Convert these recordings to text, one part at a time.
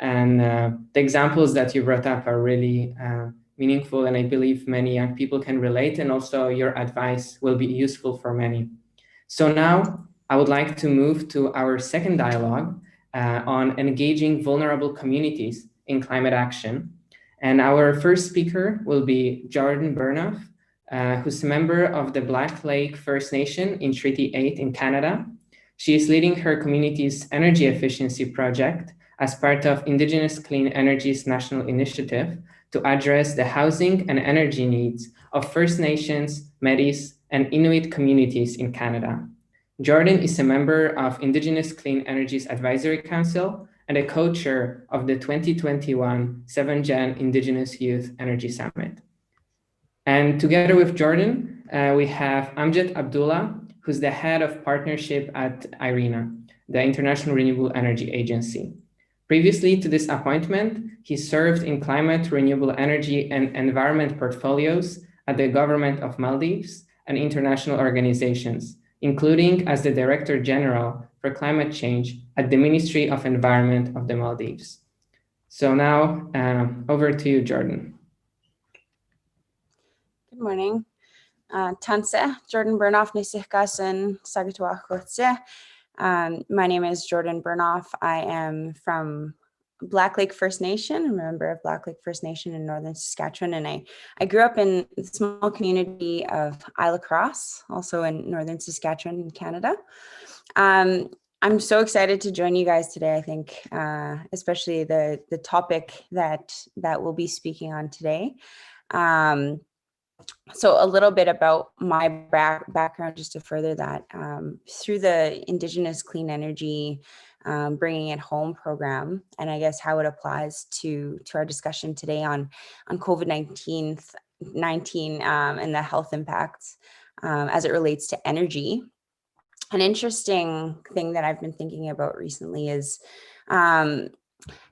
And the examples that you brought up are really meaningful, and I believe many young people can relate, and also your advice will be useful for many. So now I would like to move to our second dialogue on engaging vulnerable communities in climate action. And our first speaker will be Jordan Burnoff, who's a member of the Black Lake First Nation in Treaty 8 in Canada. She is leading her community's energy efficiency project as part of Indigenous Clean Energy's national initiative to address the housing and energy needs of First Nations, Métis, and Inuit communities in Canada. Jordan is a member of Indigenous Clean Energy's Advisory Council and a co-chair of the 2021 7 Jan Indigenous Youth Energy Summit. And together with Jordan, we have Amjad Abdullah, who's the head of partnership at IRENA, the International Renewable Energy Agency. Previously to this appointment, he served in climate, renewable energy, and environment portfolios at the government of Maldives and international organizations, including as the Director General for Climate Change at the Ministry of Environment of the Maldives. So now, over to you, Jordan. Good morning. Tanse, Jordan Burnoff, Nisihkasen, Sagatuachotse. My name is Jordan Burnoff. I am from Black Lake First Nation. I'm a member of Black Lake First Nation in Northern Saskatchewan, and I grew up in the small community of Isle Cross, also in Northern Saskatchewan in Canada. I'm so excited to join you guys today. I think, especially the topic that we'll be speaking on today. So a little bit about my background, just to further that, through the Indigenous Clean Energy Bringing It Home program, and I guess how it applies to our discussion today on COVID-19 and the health impacts as it relates to energy. An interesting thing that I've been thinking about recently is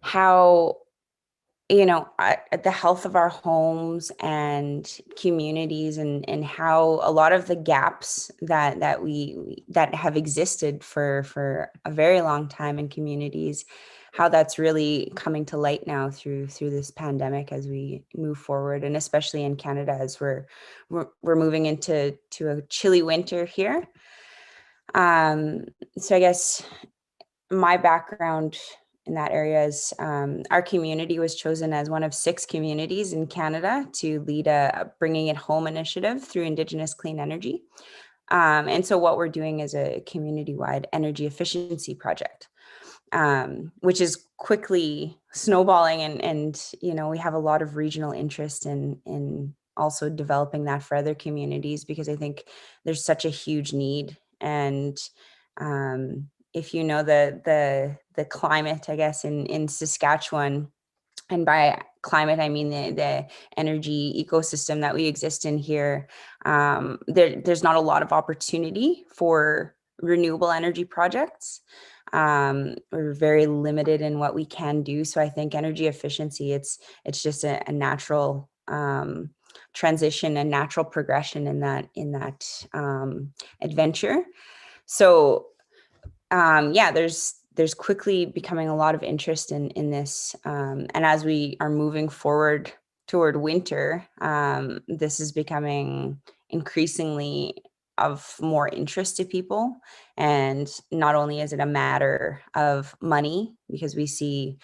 how, you know, the health of our homes and communities, and how a lot of the gaps that have existed for a very long time in communities, how that's really coming to light now through this pandemic as we move forward, and especially in Canada as we're moving into a chilly winter here. So I guess my background in that area is our community was chosen as one of 6 communities in Canada to lead a Bringing It Home initiative through Indigenous Clean Energy. And so what we're doing is a community-wide energy efficiency project, which is quickly snowballing, and you know, we have a lot of regional interest in also developing that for other communities, because I think there's such a huge need. And if you know the climate, I guess, in Saskatchewan, and by climate, I mean the energy ecosystem that we exist in here, there's not a lot of opportunity for renewable energy projects. We're very limited in what we can do. So I think energy efficiency, it's just a natural transition and natural progression in that adventure. So yeah, there's quickly becoming a lot of interest in this, and as we are moving forward toward winter, this is becoming increasingly of more interest to people. And not only is it a matter of money, because we see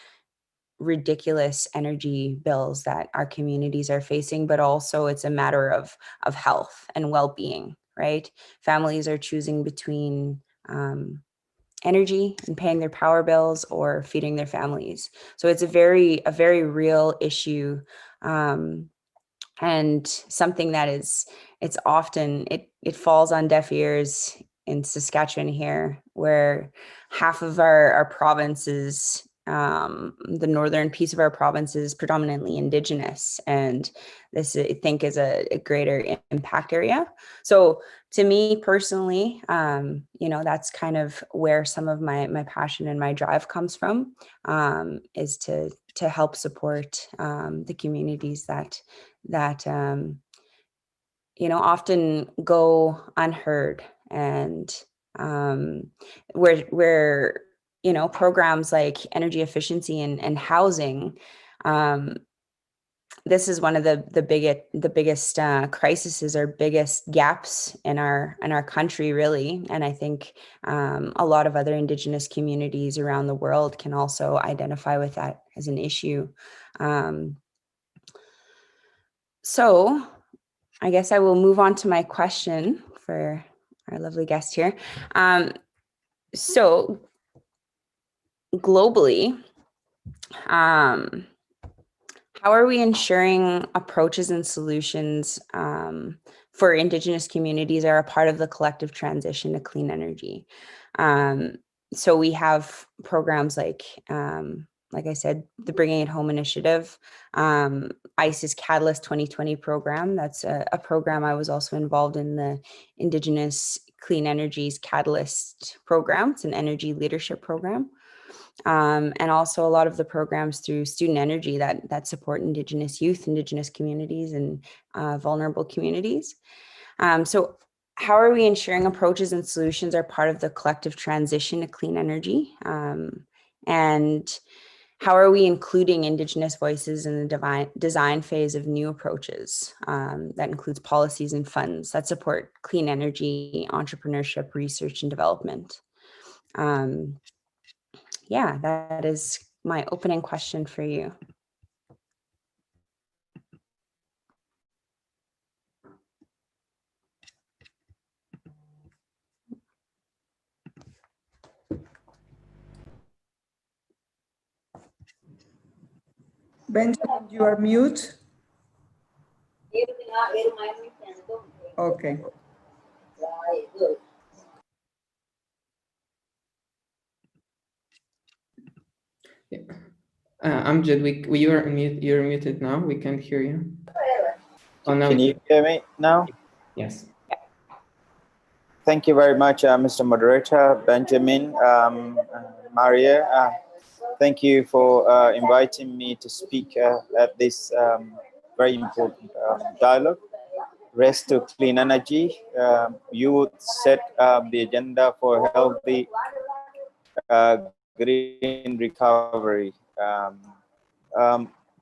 ridiculous energy bills that our communities are facing, but also it's a matter of health and well-being, right? Families are choosing between energy and paying their power bills or feeding their families. So it's a very real issue, and something that it's often, it falls on deaf ears in Saskatchewan here, where half of our province is, the northern piece of our province is predominantly Indigenous, and this, I think, is a greater impact area. So to me personally, you know, that's kind of where some of my passion and my drive comes from, is to help support the communities that you know, often go unheard, and where programs like energy efficiency and housing. This is one of the biggest crises or biggest gaps in our country, really. And I think a lot of other Indigenous communities around the world can also identify with that as an issue. So I guess I will move on to my question for our lovely guest here. So globally, how are we ensuring approaches and solutions for Indigenous communities are a part of the collective transition to clean energy? So we have programs like I said, the Bringing It Home initiative, ICE's Catalyst 2020 program. That's a program I was also involved in, the Indigenous Clean Energies Catalyst program. It's an energy leadership program. And also a lot of the programs through Student Energy that support Indigenous youth, Indigenous communities, and vulnerable communities. So how are we ensuring approaches and solutions are part of the collective transition to clean energy? And how are we including Indigenous voices in the design phase of new approaches? That includes policies and funds that support clean energy, entrepreneurship, research, and development. Yeah, that is my opening question for you. Benjamin, you are mute. Okay. Yeah. Amjad, you're muted now. We can't hear you. Oh, no. Can you hear me now? Yes. Thank you very much, Mr. Moderator, Benjamin, Maria. Thank you for inviting me to speak at this very important dialogue. Rest to Clean Energy. You would set the agenda for healthy green recovery,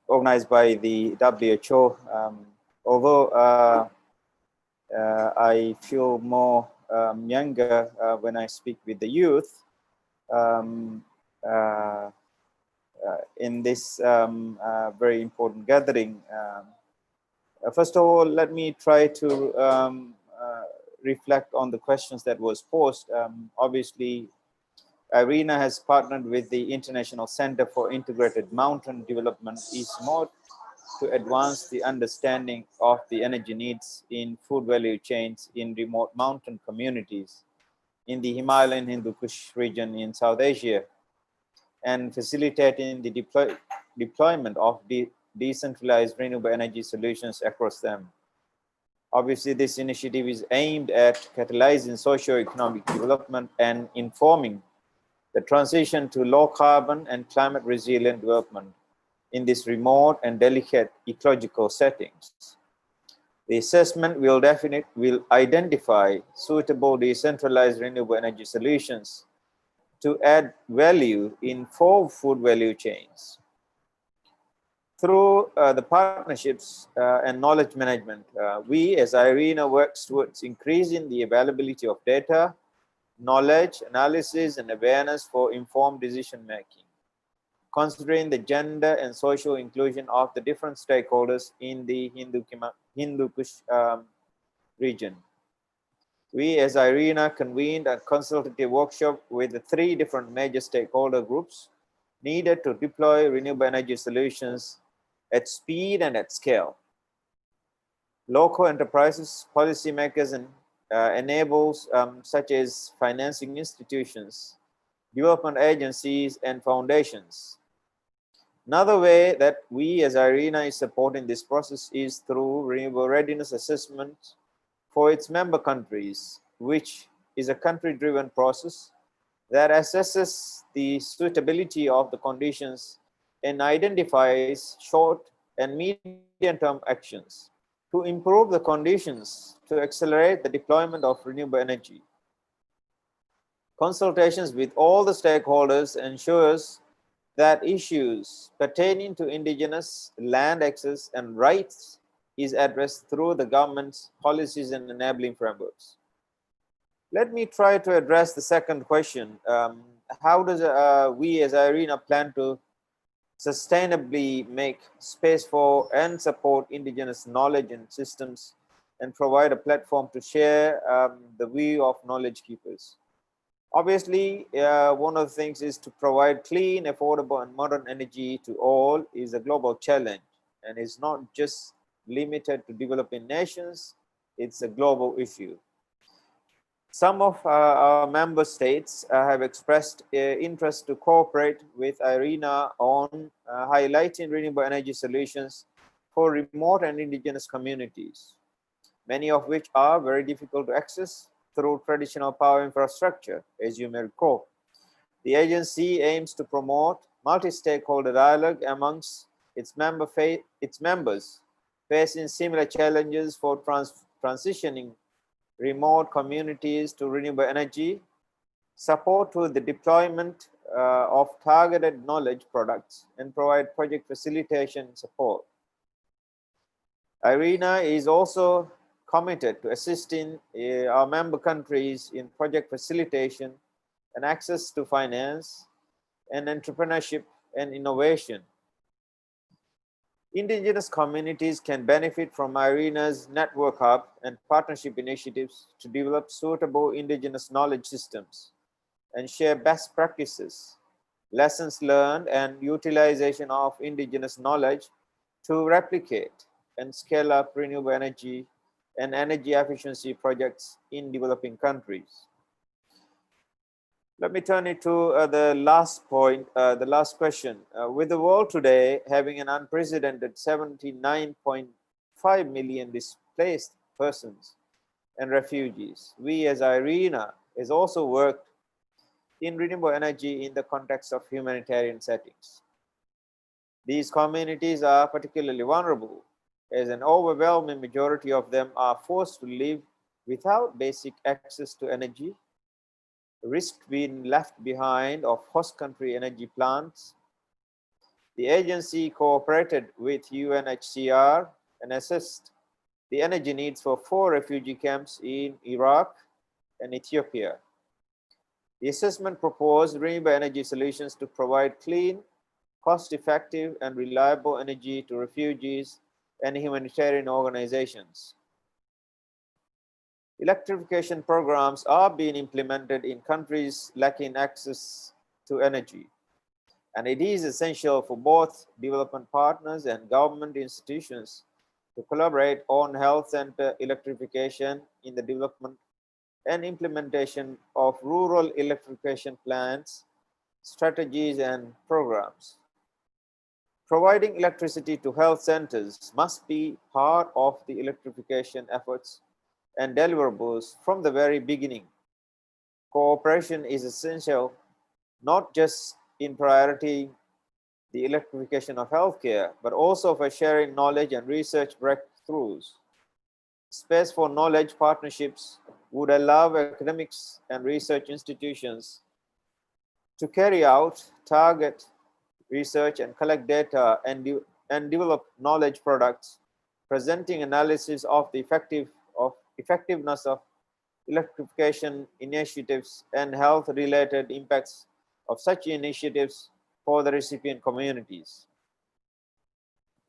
organized by the WHO. Although I feel more younger when I speak with the youth in this very important gathering. First of all, let me try to reflect on the questions that was posed. Obviously, IRENA has partnered with the International Center for Integrated Mountain Development, ISMOD, to advance the understanding of the energy needs in food value chains in remote mountain communities in the Himalayan Hindu Kush region in South Asia, and facilitating the deployment of decentralized renewable energy solutions across them. Obviously, this initiative is aimed at catalyzing socio-economic development and informing the transition to low carbon and climate resilient development in this remote and delicate ecological settings. The assessment will identify suitable decentralized renewable energy solutions to add value in 4 food value chains. Through the partnerships and knowledge management, we as IRENA works towards increasing the availability of data, knowledge, analysis, and awareness for informed decision making, considering the gender and social inclusion of the different stakeholders in the Hindu Kush region. We as IRENA convened a consultative workshop with the 3 different major stakeholder groups needed to deploy renewable energy solutions at speed and at scale. Local enterprises, policymakers, and enables such as financing institutions, development agencies, and foundations. Another way that we as IRENA is supporting this process is through renewable readiness assessment for its member countries, which is a country-driven process that assesses the suitability of the conditions and identifies short and medium-term actions to improve the conditions to accelerate the deployment of renewable energy. Consultations with all the stakeholders ensures that issues pertaining to indigenous land access and rights is addressed through the government's policies and enabling frameworks. Let me try to address the second question. How does we as IRENA plan to sustainably make space for and support indigenous knowledge and systems and provide a platform to share the view of knowledge keepers? Obviously, one of the things is to provide clean, affordable, and modern energy to all is a global challenge, and it's not just limited to developing nations, it's a global issue. Some of our member states have expressed interest to cooperate with IRENA on highlighting renewable energy solutions for remote and indigenous communities, many of which are very difficult to access through traditional power infrastructure, as you may recall. The agency aims to promote multi-stakeholder dialogue amongst its members facing similar challenges for transitioning remote communities to renewable energy, support to the deployment of targeted knowledge products, and provide project facilitation support. IRENA is also committed to assisting our member countries in project facilitation and access to finance and entrepreneurship and innovation. Indigenous communities can benefit from IRENA's network hub and partnership initiatives to develop suitable indigenous knowledge systems and share best practices, lessons learned, and utilization of indigenous knowledge to replicate and scale up renewable energy and energy efficiency projects in developing countries. Let me turn it to the last point, the last question. With the world today having an unprecedented 79.5 million displaced persons and refugees, we as IRENA has also worked in renewable energy in the context of humanitarian settings. These communities are particularly vulnerable, as an overwhelming majority of them are forced to live without basic access to energy, risk being left behind of host country energy plants. The agency cooperated with UNHCR and assessed the energy needs for 4 refugee camps in Iraq and Ethiopia. The assessment proposed renewable energy solutions to provide clean, cost-effective, and reliable energy to refugees and humanitarian organizations. Electrification programs are being implemented in countries lacking access to energy, and it is essential for both development partners and government institutions to collaborate on health center electrification in the development and implementation of rural electrification plans, strategies, and programs. Providing electricity to health centers must be part of the electrification efforts and deliverables from the very beginning. Cooperation is essential, not just in priority the electrification of healthcare, but also for sharing knowledge and research breakthroughs. Space for knowledge partnerships would allow academics and research institutions to carry out target research and collect data and develop knowledge products, presenting analysis of the effectiveness of electrification initiatives and health-related impacts of such initiatives for the recipient communities.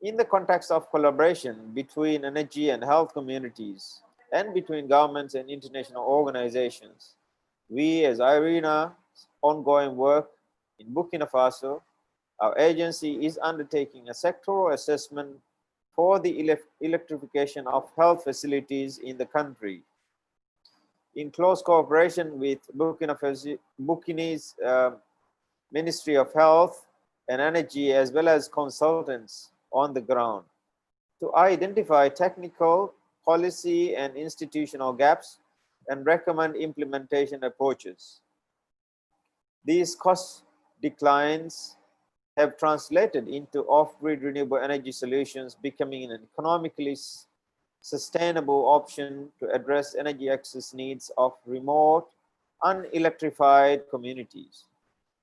In the context of collaboration between energy and health communities and between governments and international organizations, we as IRENA's ongoing work in Burkina Faso, our agency is undertaking a sectoral assessment for the electrification of health facilities in the country. In close cooperation with Burkina's Ministry of Health and Energy, as well as consultants on the ground, to identify technical, policy, and institutional gaps and recommend implementation approaches. These cost declines have translated into off-grid renewable energy solutions becoming an economically sustainable option to address energy access needs of remote unelectrified communities.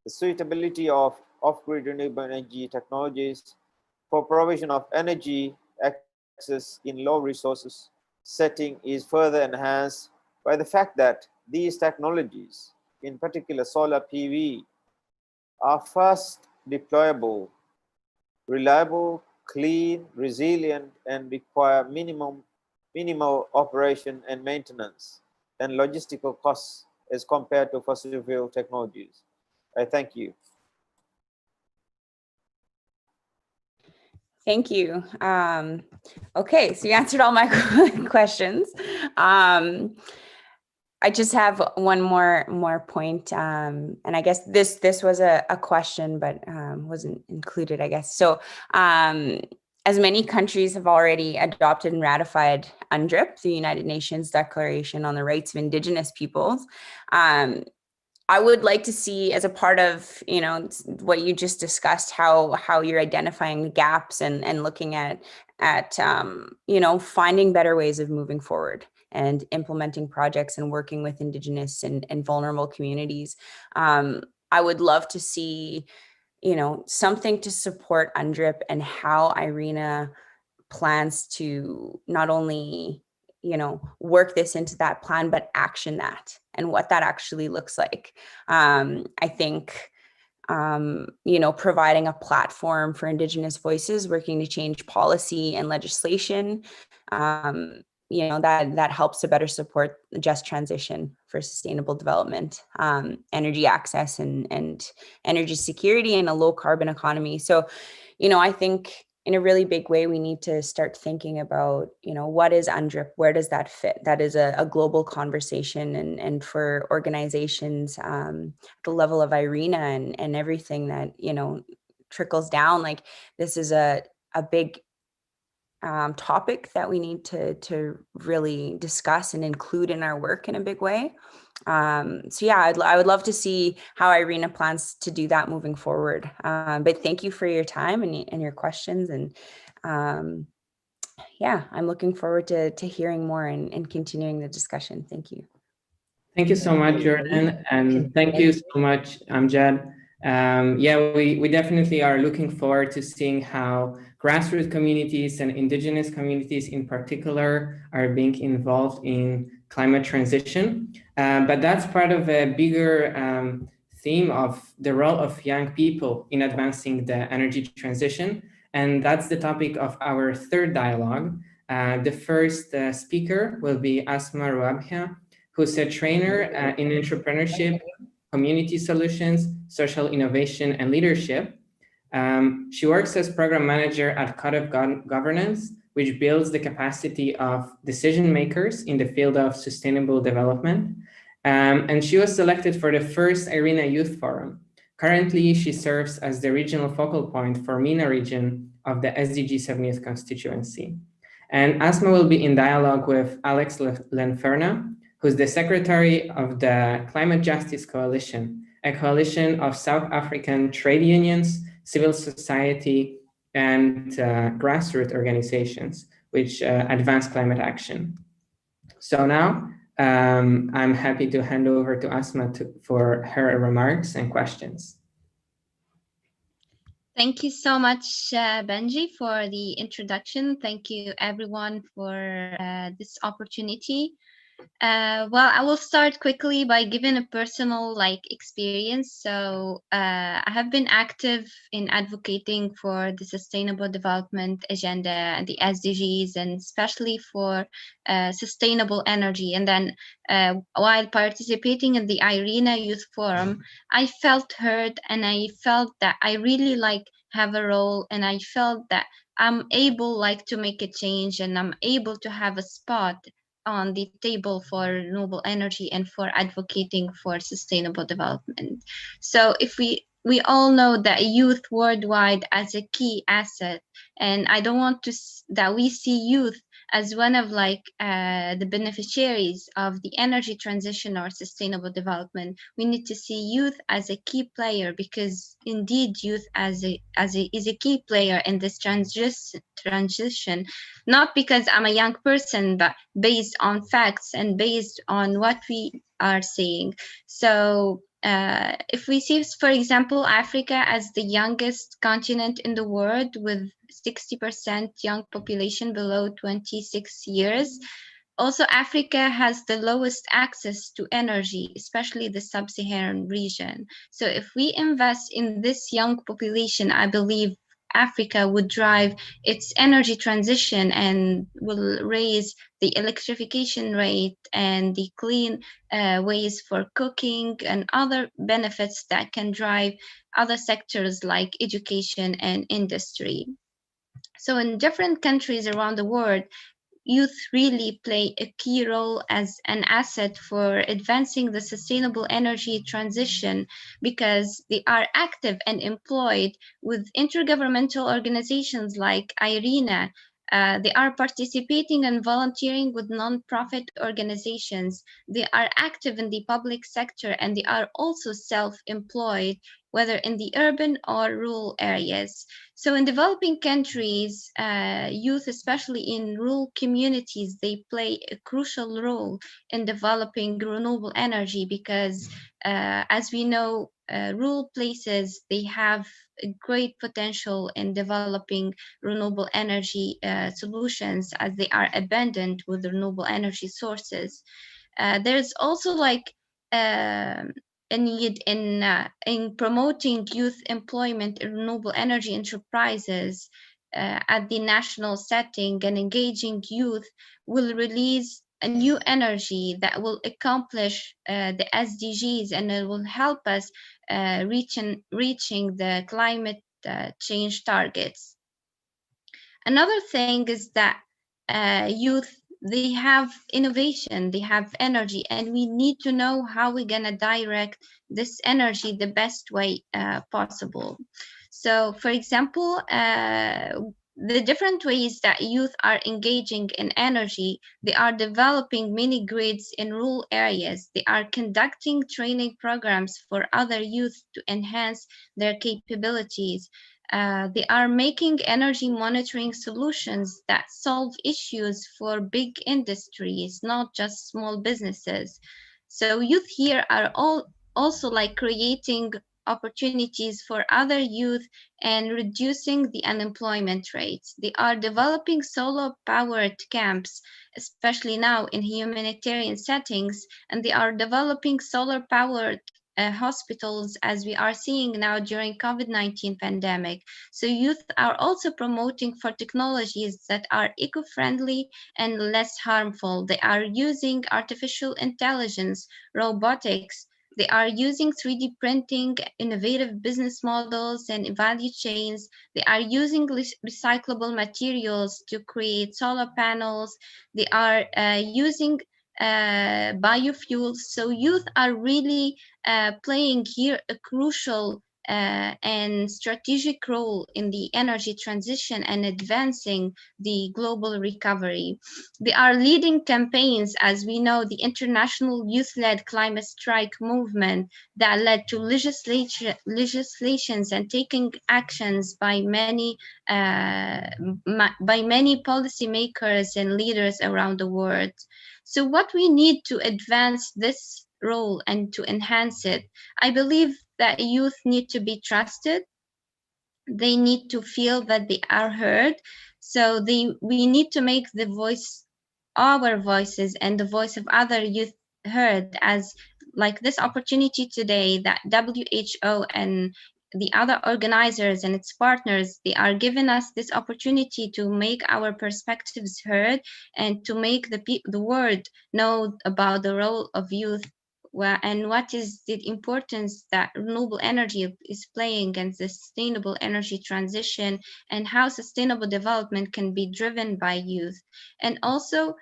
The suitability of off-grid renewable energy technologies for provision of energy access in low resources setting is further enhanced by the fact that these technologies, in particular solar PV, are fast deployable, reliable, clean, resilient, and require minimal operation and maintenance and logistical costs as compared to fossil fuel technologies. I thank you. Thank you. Okay, so you answered all my questions. I just have one more point, and I guess this was a question, but wasn't included, I guess. So, as many countries have already adopted and ratified UNDRIP, the United Nations Declaration on the Rights of Indigenous Peoples, I would like to see, as a part of, you know, what you just discussed, how you're identifying the gaps and looking at you know, finding better ways of moving forward and implementing projects and working with Indigenous and vulnerable communities. I would love to see, you know, something to support UNDRIP and how IRENA plans to not only, you know, work this into that plan, but action that and what that actually looks like. I think, you know, providing a platform for Indigenous voices working to change policy and legislation, you know, that helps to better support the just transition for sustainable development, energy access and energy security in a low carbon economy. So, you know, I think in a really big way, we need to start thinking about, you know, what is UNDRIP? Where does that fit? That is a global conversation, and for organizations at the level of IRENA and everything that, you know, trickles down, like this is a big topic that we need to really discuss and include in our work in a big way. So yeah, I would love to see how IRENA plans to do that moving forward. But thank you for your time and your questions. And yeah, I'm looking forward to hearing more and continuing the discussion. Thank you. Thank you so much, Jordan, and thank you so much, Amjad. Yeah, we definitely are looking forward to seeing how grassroots communities and Indigenous communities in particular are being involved in climate transition. But that's part of a bigger theme of the role of young people in advancing the energy transition. And that's the topic of our third dialogue. The first speaker will be Asma Rouabia, who's a trainer in entrepreneurship, community solutions, social innovation, and leadership. She works as program manager at Code of Governance, which builds the capacity of decision makers in the field of sustainable development. And she was selected for the first IRENA Youth Forum. Currently, she serves as the regional focal point for MENA region of the SDG 70th constituency. And Asma will be in dialogue with Alex Lenferna, who's the secretary of the Climate Justice Coalition, a coalition of South African trade unions, civil society, and grassroots organizations which advance climate action. So now I'm happy to hand over to Asma for her remarks and questions. Thank you so much, Benji, for the introduction. Thank you, everyone, for this opportunity. Well, I will start quickly by giving a personal experience. So I have been active in advocating for the Sustainable Development Agenda and the SDGs, and especially for sustainable energy. And then while participating in the IRENA Youth Forum, I felt heard, and I felt that I really have a role, and I felt that I'm able to make a change, and I'm able to have a spot on the table for renewable energy and for advocating for sustainable development. So if we all know that youth worldwide as a key asset, and I don't want that we see youth as one of the beneficiaries of the energy transition or sustainable development. We need to see youth as a key player, because indeed youth is a key player in this transition, not because I'm a young person, but based on facts and based on what we are seeing. So if we see, for example, Africa as the youngest continent in the world with 60% young population below 26 years, also Africa has the lowest access to energy, especially the sub-Saharan region. So if we invest in this young population, I believe Africa would drive its energy transition and will raise the electrification rate and the clean ways for cooking and other benefits that can drive other sectors like education and industry. So in different countries around the world, youth really play a key role as an asset for advancing the sustainable energy transition, because they are active and employed with intergovernmental organizations like IRENA. They are participating and volunteering with non-profit organizations. They are active in the public sector, and they are also self-employed, whether in the urban or rural areas. So in developing countries, youth, especially in rural communities, they play a crucial role in developing renewable energy, because as we know, rural places, they have a great potential in developing renewable energy solutions, as they are abundant with renewable energy sources. There's also a need in promoting youth employment in renewable energy enterprises at the national setting, and engaging youth will release a new energy that will accomplish the SDGs, and it will help us reaching the climate change targets. Another thing is that youth, they have innovation, they have energy, and we need to know how we're gonna direct this energy the best way possible. So, for example, the different ways that youth are engaging in energy, they are developing mini grids in rural areas. They are conducting training programs for other youth to enhance their capabilities. They are making energy monitoring solutions that solve issues for big industries, not just small businesses. So youth here are also creating opportunities for other youth and reducing the unemployment rates. They are developing solar-powered camps, especially now in humanitarian settings, and they are developing solar-powered hospitals, as we are seeing now during COVID-19 pandemic. So youth are also promoting for technologies that are eco-friendly and less harmful. They are using artificial intelligence, robotics. They are using 3D printing, innovative business models and value chains. They are using recyclable materials to create solar panels. They are using biofuels. So youth are really playing here a crucial and strategic role in the energy transition and advancing the global recovery. They are leading campaigns, as we know, the international youth-led climate strike movement that led to legislations and taking actions by many policymakers and leaders around the world. So what we need to advance this role and to enhance it, I believe that youth need to be trusted. They need to feel that they are heard. So we need to make our voices and the voice of other youth heard, as like this opportunity today that WHO and the other organizers and its partners, they are giving us this opportunity to make our perspectives heard and to make the world know about the role of youth, and what is the importance that renewable energy is playing in the sustainable energy transition, and how sustainable development can be driven by youth, and also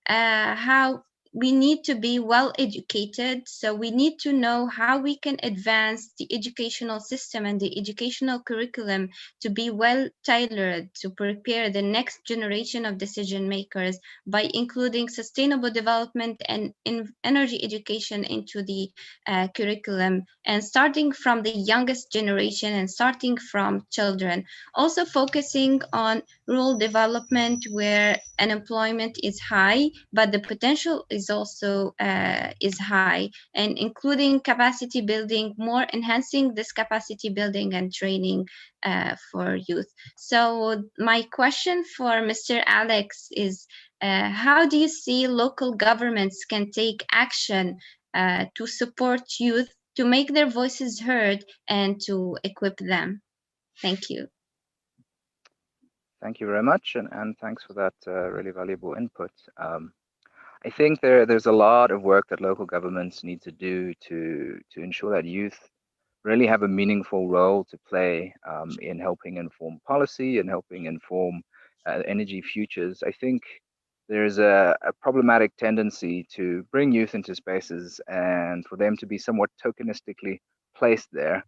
how we need to be well educated. So we need to know how we can advance the educational system and the educational curriculum to be well tailored to prepare the next generation of decision makers by including sustainable development and energy education into the curriculum, and starting from the youngest generation and starting from children. Also focusing on rural development where unemployment is high, but the potential is also is high, and including capacity building, more enhancing this capacity building and training for youth. So my question for Mr. Alex is, how do you see local governments can take action to support youth, to make their voices heard, and to equip them? Thank you. Thank you very much, and thanks for that really valuable input. I think there's a lot of work that local governments need to do to ensure that youth really have a meaningful role to play in helping inform policy and helping inform energy futures. I think there's a problematic tendency to bring youth into spaces and for them to be somewhat tokenistically placed there,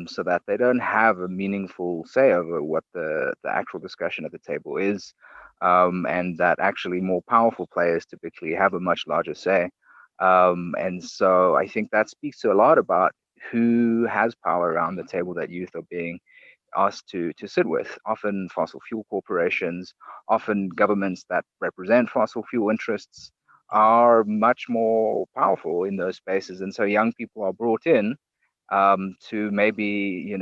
so that they don't have a meaningful say over what the actual discussion at the table is, and that actually more powerful players typically have a much larger say. And so I think that speaks to a lot about who has power around the table that youth are being asked to sit with. Often fossil fuel corporations, often governments that represent fossil fuel interests are much more powerful in those spaces. And so young people are brought in to maybe,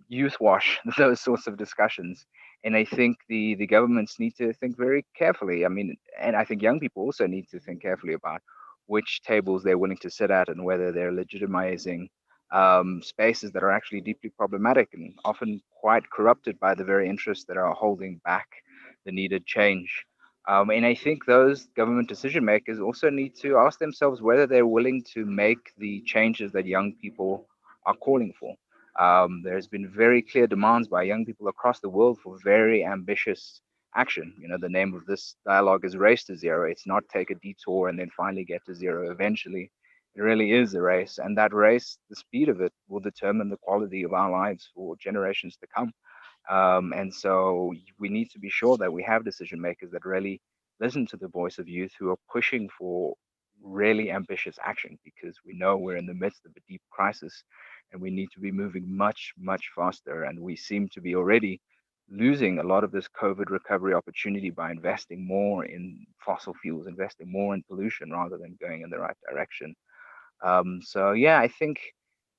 youth wash those sorts of discussions. And I think the governments need to think very carefully. I mean, and I think young people also need to think carefully about which tables they're willing to sit at and whether they're legitimizing spaces that are actually deeply problematic and often quite corrupted by the very interests that are holding back the needed change. And I think those government decision makers also need to ask themselves whether they're willing to make the changes that young people are calling for. There's been very clear demands by young people across the world for very ambitious action. The name of this dialogue is Race to Zero. It's not take a detour and then finally get to zero eventually. It really is a race, and that race, the speed of it, will determine the quality of our lives for generations to come. And so we need to be sure that we have decision makers that really listen to the voice of youth who are pushing for really ambitious action, because we know we're in the midst of a deep crisis and we need to be moving much, much faster. And we seem to be already losing a lot of this COVID recovery opportunity by investing more in fossil fuels, investing more in pollution rather than going in the right direction. So yeah, I think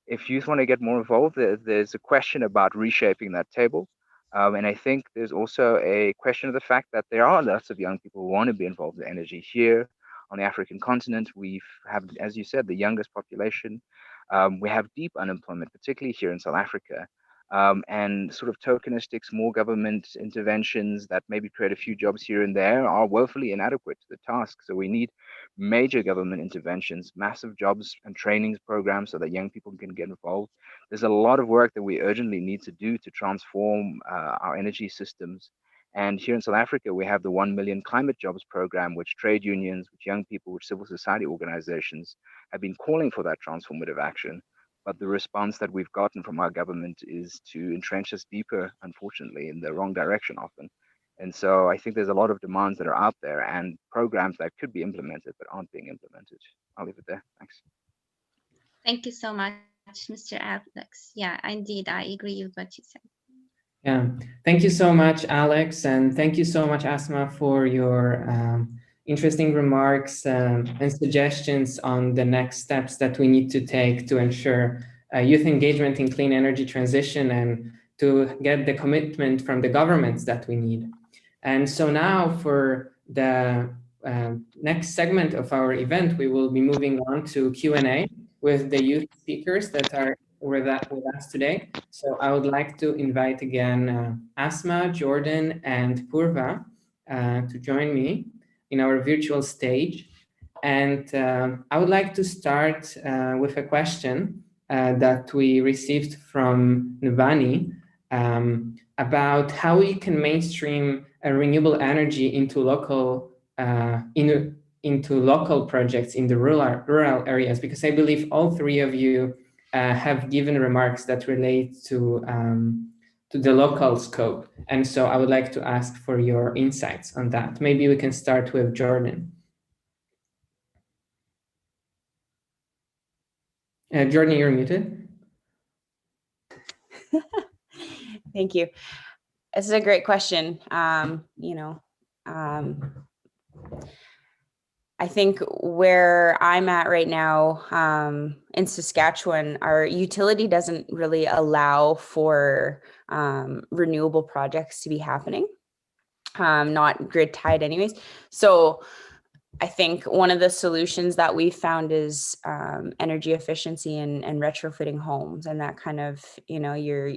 if youth want to get more involved, there's a question about reshaping that table. And I think there's also a question of the fact that there are lots of young people who want to be involved in energy. Here on the African continent, we have, as you said, the youngest population. We have deep unemployment, particularly here in South Africa. And sort of tokenistic small government interventions that maybe create a few jobs here and there are woefully inadequate to the task. So we need major government interventions, massive jobs and trainings programs so that young people can get involved. There's a lot of work that we urgently need to do to transform our energy systems. And here in South Africa, we have the 1 Million Climate Jobs program, which trade unions, which young people, which civil society organizations have been calling for that transformative action. But the response that we've gotten from our government is to entrench us deeper, unfortunately, in the wrong direction often. And so I think there's a lot of demands that are out there and programs that could be implemented but aren't being implemented. I'll leave it there. Thanks. Thank you so much, Mr. Alex. Yeah, indeed, I agree with what you said. Yeah, thank you so much, Alex, and thank you so much, Asma, for your interesting remarks and suggestions on the next steps that we need to take to ensure youth engagement in clean energy transition and to get the commitment from the governments that we need. And so now for the next segment of our event, we will be moving on to Q&A with the youth speakers that are with us today. So I would like to invite again Asma, Jordan, and Purva to join me in our virtual stage. And I would like to start with a question that we received from Nubani about how we can mainstream renewable energy into local into local projects in the rural areas, because I believe all three of you have given remarks that relate to the local scope. And so I would like to ask for your insights on that. Maybe we can start with Jordan. Jordan, you're muted. Thank you. This is a great question. I think where I'm at right now in Saskatchewan, our utility doesn't really allow for renewable projects to be happening, not grid tied anyways. So I think one of the solutions that we've found is energy efficiency and retrofitting homes, and that kind of, you're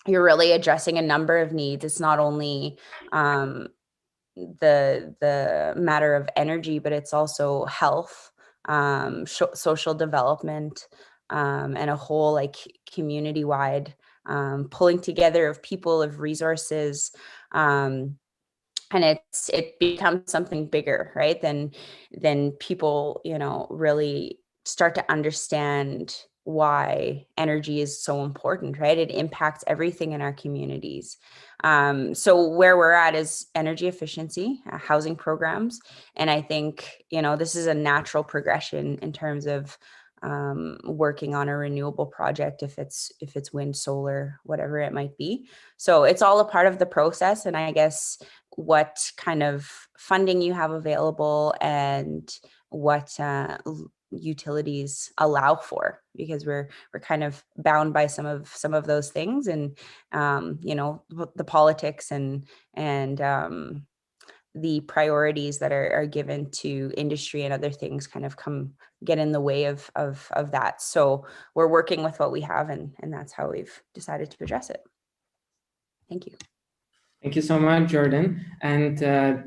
really addressing a number of needs. It's not only the matter of energy, but it's also health, social development, and a whole like community-wide pulling together of people, of resources, and it becomes something bigger, right? Then people, really start to understand why energy is so important, right? It impacts everything in our communities. So where we're at is energy efficiency, housing programs. And I think, this is a natural progression in terms of working on a renewable project, if it's wind, solar, whatever it might be. So it's all a part of the process. And I guess what kind of funding you have available and what utilities allow for, because we're kind of bound by some of those things, and the politics and the priorities that are given to industry and other things kind of get in the way of that. So we're working with what we have, and that's how we've decided to address it. Thank you. Thank you so much, Jordan. And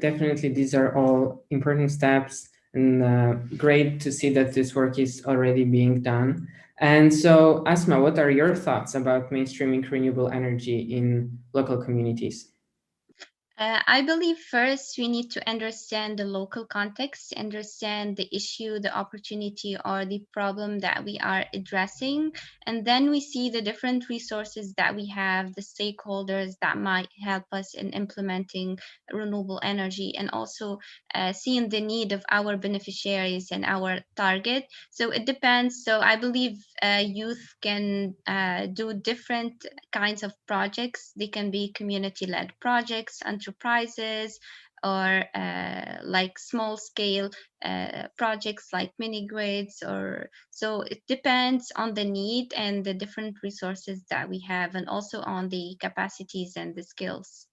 definitely these are all important steps, and great to see that this work is already being done. And so, Asma, what are your thoughts about mainstreaming renewable energy in local communities? I believe first we need to understand the local context, understand the issue, the opportunity, or the problem that we are addressing. And then we see the different resources that we have, the stakeholders that might help us in implementing renewable energy, and also seeing the need of our beneficiaries and our target. So it depends. So I believe youth can do different kinds of projects. They can be community-led projects, enterprises, or like small scale projects like mini grids, or so it depends on the need and the different resources that we have, and also on the capacities and the skills.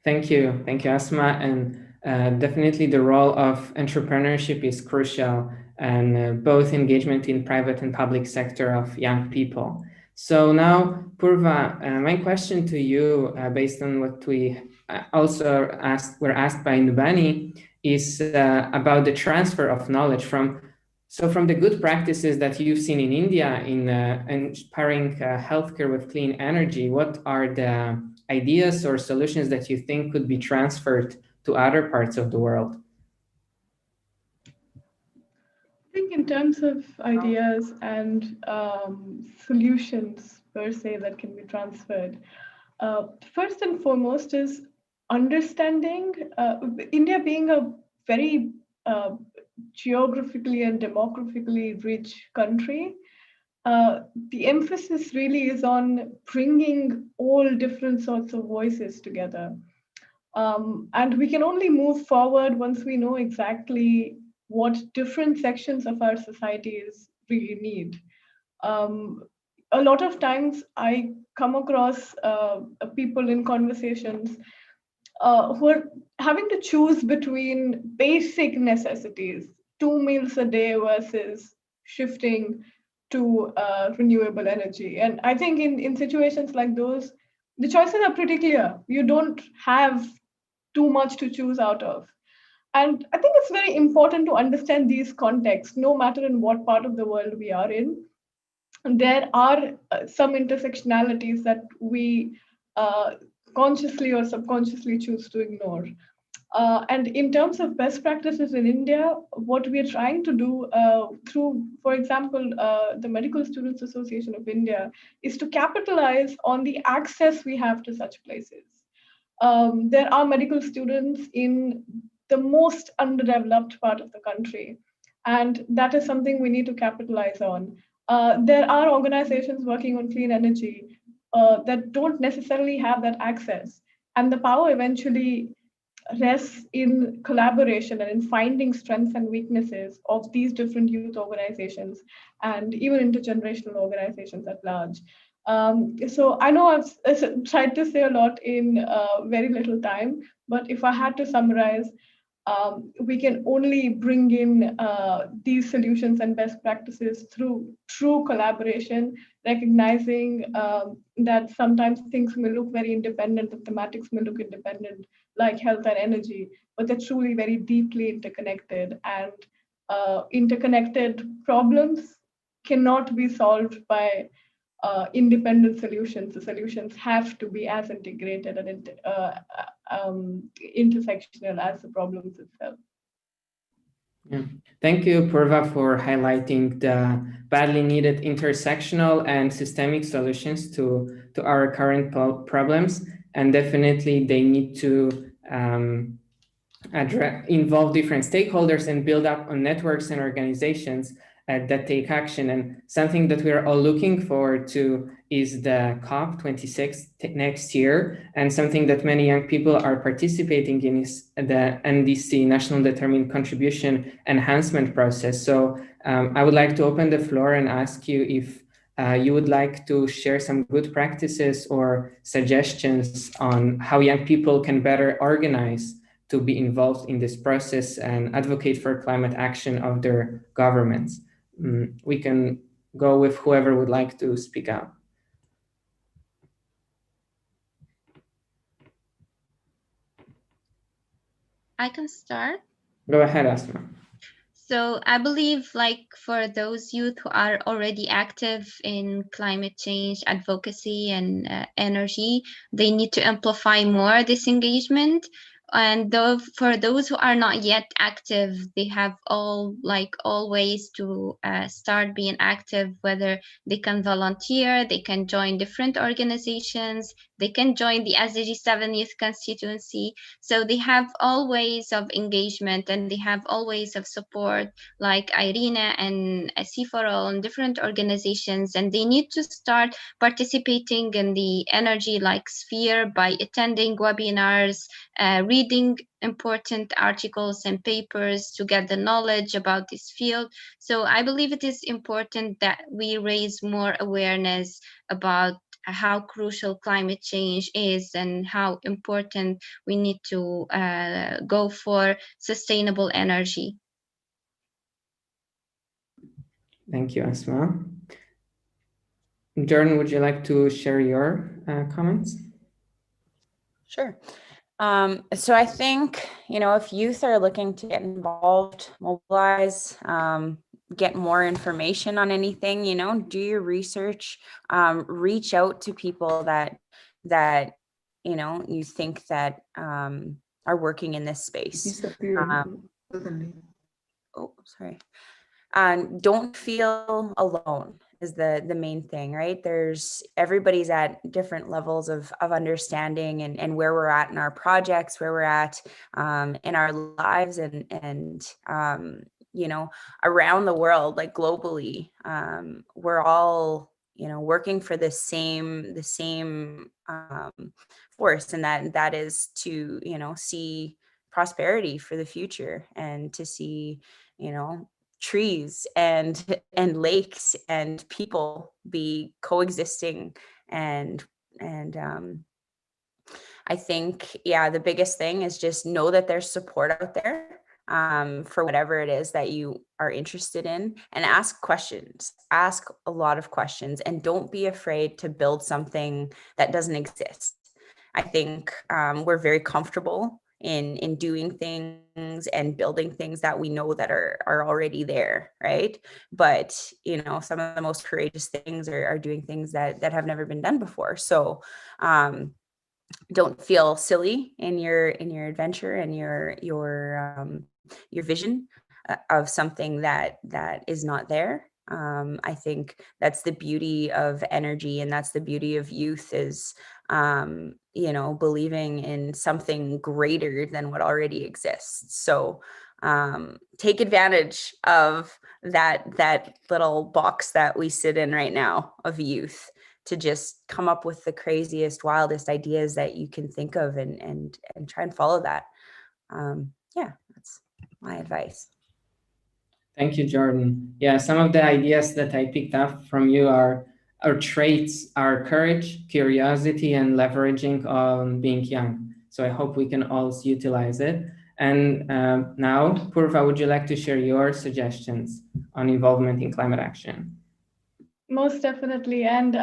Thank you, Asma. And definitely the role of entrepreneurship is crucial, and both engagement in private and public sector of young people. So now, Purva, my question to you, based on what we were asked by Nubani, is about the transfer of knowledge from the good practices that you've seen in India in inspiring healthcare with clean energy. What are the ideas or solutions that you think could be transferred to other parts of the world? I think in terms of ideas and solutions per se that can be transferred, first and foremost is understanding India being a very geographically and demographically rich country. The emphasis really is on bringing all different sorts of voices together. And we can only move forward once we know exactly what different sections of our societies really need. A lot of times I come across people in conversations who are having to choose between basic necessities, 2 meals a day versus shifting to renewable energy. And I think in situations like those, the choices are pretty clear. You don't have too much to choose out of. And I think it's very important to understand these contexts, no matter in what part of the world we are in. There are some intersectionalities that we consciously or subconsciously choose to ignore. And in terms of best practices in India, what we are trying to do through, for example, the Medical Students Association of India, is to capitalize on the access we have to such places. There are medical students in the most underdeveloped part of the country, and that is something we need to capitalize on. There are organizations working on clean energy that don't necessarily have that access, and the power eventually rests in collaboration and in finding strengths and weaknesses of these different youth organizations and even intergenerational organizations at large. So I know I've tried to say a lot in very little time, but if I had to summarize, we can only bring in these solutions and best practices through true collaboration, recognizing that sometimes things may look very independent, the thematics may look independent, like health and energy, but they're truly very deeply interconnected, and interconnected problems cannot be solved by independent solutions. The solutions have to be as integrated and intersectional as the problems itself. Yeah. Thank you, Purva, for highlighting the badly needed intersectional and systemic solutions to our current problems. And definitely they need to involve different stakeholders and build up on networks and organizations that take action. And something that we're all looking forward to is the COP26 next year. And something that many young people are participating in is the NDC, National Determined Contribution Enhancement Process. So I would like to open the floor and ask you if you would like to share some good practices or suggestions on how young people can better organize to be involved in this process and advocate for climate action of their governments. We can go with whoever would like to speak out. I can start. Go ahead, Asma. So I believe, like, for those youth who are already active in climate change advocacy and energy, they need to amplify more this engagement. And though for those who are not yet active, they have all ways to start being active, whether they can volunteer, they can join different organizations, they can join the SDG 7 Youth Constituency. So they have all ways of engagement, and they have all ways of support, like IRENA and C4All and different organizations. And they need to start participating in the energy sphere by attending webinars, reading important articles and papers to get the knowledge about this field. So I believe it is important that we raise more awareness about how crucial climate change is and how important we need to go for sustainable energy. Thank you, Asma. Jordan, would you like to share your comments? Sure. So I think, if youth are looking to get involved, mobilize, get more information on anything, do your research, reach out to people that you think that are working in this space. Sorry. And don't feel alone is the main thing, right? Everybody's at different levels of understanding and where we're at in our projects, where we're at in our lives, and around the world, like globally, we're all working for the same force, and that is to see prosperity for the future, and to see trees and lakes and people be coexisting, and I think, the biggest thing is just know that there's support out there for whatever it is that you are interested in, and ask a lot of questions, and don't be afraid to build something that doesn't exist. I think we're very comfortable in doing things and building things that we know that are already there, right? But some of the most courageous things are doing things that have never been done before. So don't feel silly in your adventure and your vision of something that is not there. I think that's the beauty of energy, and that's the beauty of youth, is believing in something greater than what already exists. So take advantage of that little box that we sit in right now of youth, to just come up with the craziest, wildest ideas that you can think of, and try and follow that. Yeah, that's my advice. Thank you, Jordan. Yeah, some of the ideas that I picked up from you are our traits are courage, curiosity, and leveraging on being young. So I hope we can all utilize it. And now, Purva, would you like to share your suggestions on involvement in climate action? Most definitely. And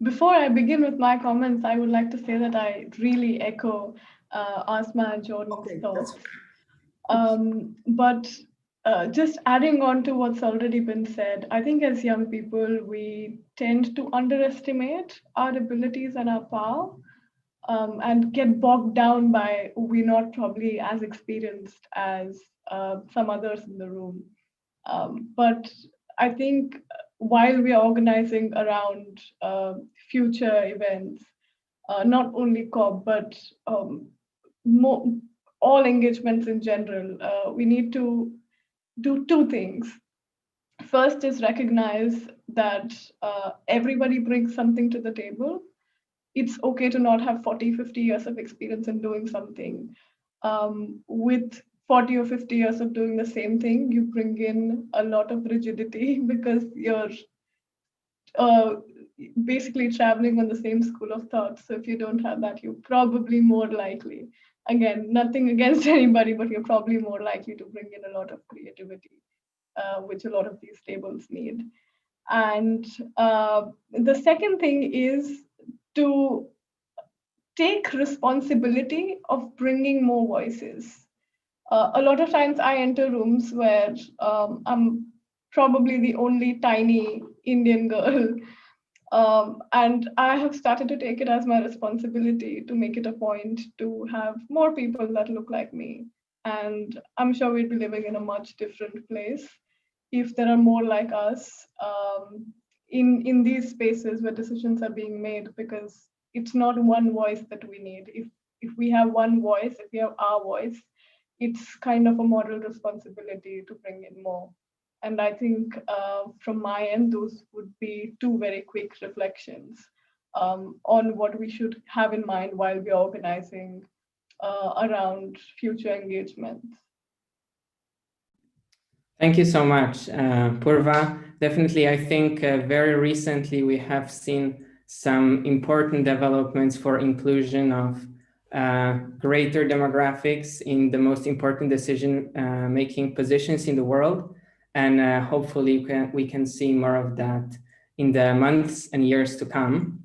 before I begin with my comments, I would like to say that I really echo Asma and Jordan's thoughts. But just adding on to what's already been said, I think as young people, we tend to underestimate our abilities and our power, and get bogged down by we're not probably as experienced as some others in the room. But I think while we are organizing around future events, not only COP, but all engagements in general, we need to do two things. First is recognize that everybody brings something to the table. It's okay to not have 40, 50 years of experience in doing something. With 40 or 50 years of doing the same thing, you bring in a lot of rigidity because you're basically traveling on the same school of thought. So if you don't have that, you're probably more likely, again, nothing against anybody, but you're probably more likely to bring in a lot of creativity, which a lot of these tables need. And the second thing is to take responsibility of bringing more voices. A lot of times I enter rooms where I'm probably the only tiny Indian girl. And I have started to take it as my responsibility to make it a point to have more people that look like me. And I'm sure we'd be living in a much different place if there are more like us in these spaces where decisions are being made, because it's not one voice that we need. If we have one voice, if we have our voice, it's kind of a moral responsibility to bring in more. And I think from my end, those would be two very quick reflections on what we should have in mind while we're organizing around future engagements. Thank you so much, Purva. Definitely, I think very recently we have seen some important developments for inclusion of greater demographics in the most important decision-making positions in the world. And hopefully we can see more of that in the months and years to come.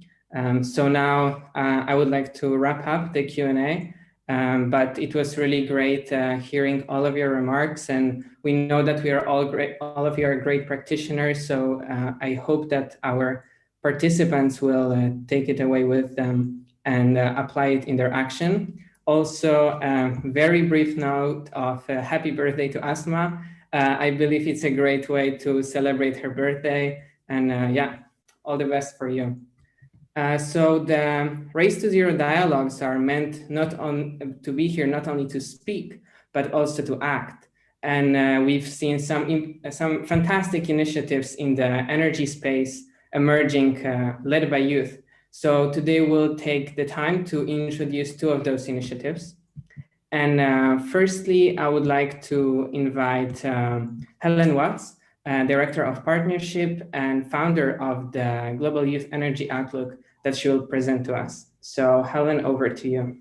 So now I would like to wrap up the Q&A. But it was really great hearing all of your remarks, and we know that we are all great. All of you are great practitioners, so I hope that our participants will take it away with them and apply it in their action. Also, very brief note of happy birthday to Asma. I believe it's a great way to celebrate her birthday, and yeah, all the best for you. So the Race to Zero dialogues are meant to be here, not only to speak, but also to act. And we've seen some fantastic initiatives in the energy space emerging, led by youth. So today we'll take the time to introduce two of those initiatives. And firstly, I would like to invite Helen Watts, Director of Partnership and founder of the Global Youth Energy Outlook, that she will present to us. So Helen, over to you.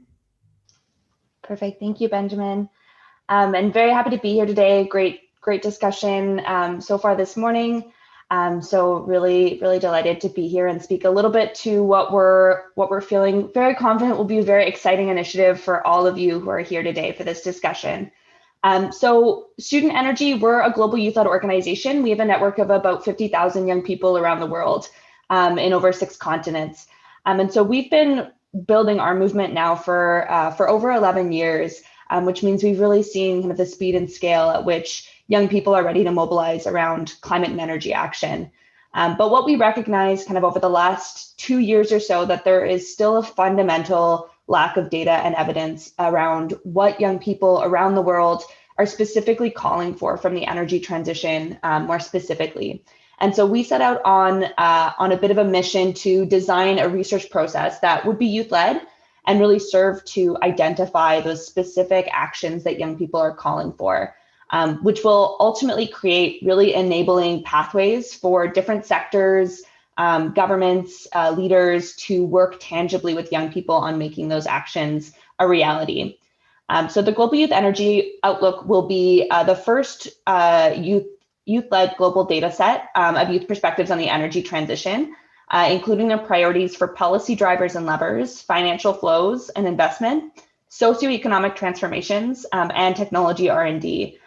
Perfect, thank you, Benjamin. And very happy to be here today. Great discussion so far this morning. So really delighted to be here and speak a little bit to what we're feeling very confident will be a very exciting initiative for all of you who are here today for this discussion. So Student Energy, we're a global youth-led organization. We have a network of about 50,000 young people around the world in over 6 continents. And so we've been building our movement now for over 11 years, which means we've really seen kind of the speed and scale at which young people are ready to mobilize around climate and energy action. But what we recognize kind of over the last 2 years or so, that there is still a fundamental lack of data and evidence around what young people around the world are specifically calling for from the energy transition, more specifically. And so we set out on a bit of a mission to design a research process that would be youth-led and really serve to identify those specific actions that young people are calling for, which will ultimately create really enabling pathways for different sectors, governments, leaders to work tangibly with young people on making those actions a reality. So the Global Youth Energy Outlook will be the first youth-led global data set of youth perspectives on the energy transition, including their priorities for policy drivers and levers, financial flows and investment, socioeconomic transformations, and technology R&D.